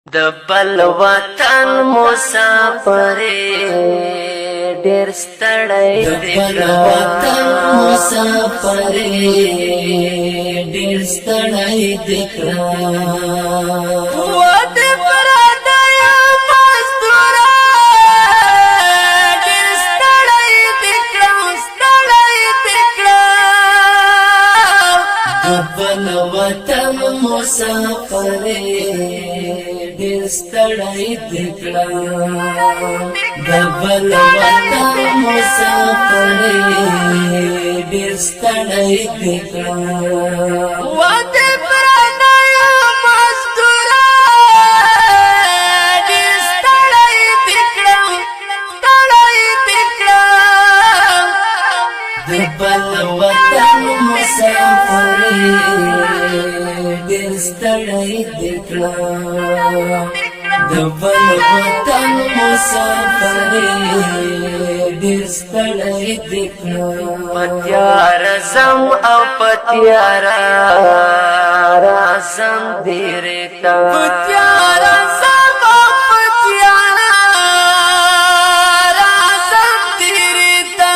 د بل وطن مسافر ډېر ستړی دی د بل وطن مسافر ډېر ستړی دی بل وطن مسافر ډېر ستړی دی د بل وطن مسافر ډېر ستړی دی بل وطن مسافر ډېر ستړی دی د بل وطن مسافر ډېر ستړی دی پتیار زم او پتیار رازم دیرتا پتیار زم او پتیار رازم دیرتا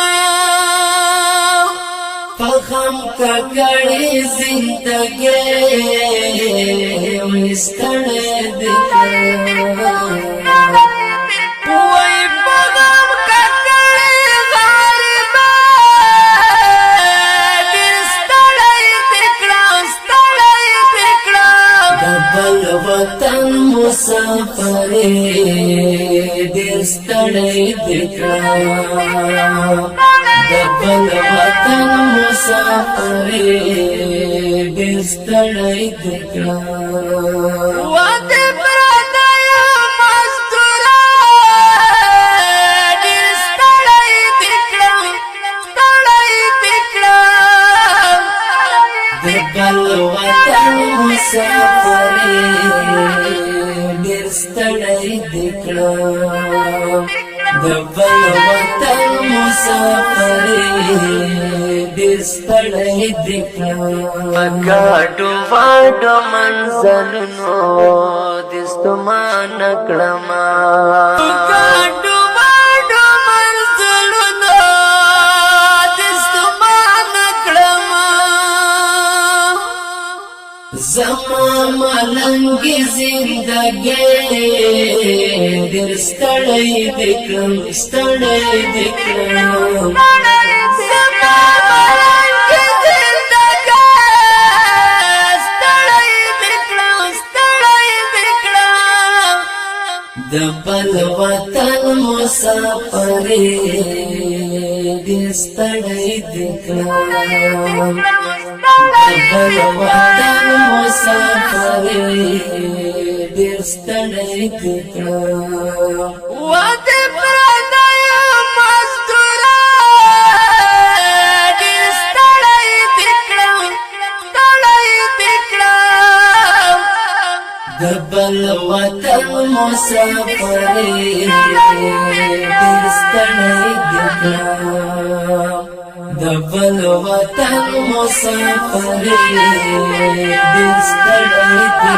پخم ککڑی زندگی وستړی دی وای پغم ککڑی غریبا ډېر ستړی دی ستړی دی د بل وطن مسافر ډېر ستړی دی د بل وطن مسافر ډېر ستړی دی واده پردی مزدورا ډېر ستړی دی ستړی دی د بل وطن مسافر ډېر ستړی دی د بل وطن مسافر ډېر ستړی دی پګاډو واډو منزلونو د ستمان کړم پګاډو واډو منزلونو د ستمان کړم زما ملنګي زندګي ډېر ستړی دی ستړی دی د بل وطن مسافر ډېر ستړی دی د بل وطن مسافر ډېر ستړی دی واده پردی مزدورا ډېر ستړی دی ستړی دی د بل وطن مسافر ډېر ستړی دی د بل وطن مسافر ډېر ستړی دی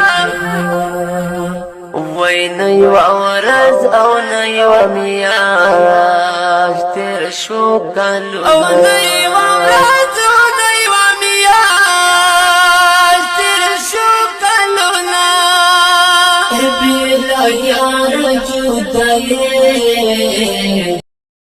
وای نه یو ورځ او نه یو میاشت تېر شو کالو او نه یو ورځ او نه یو میاشت تېر شو کالونه بلا یار جدایي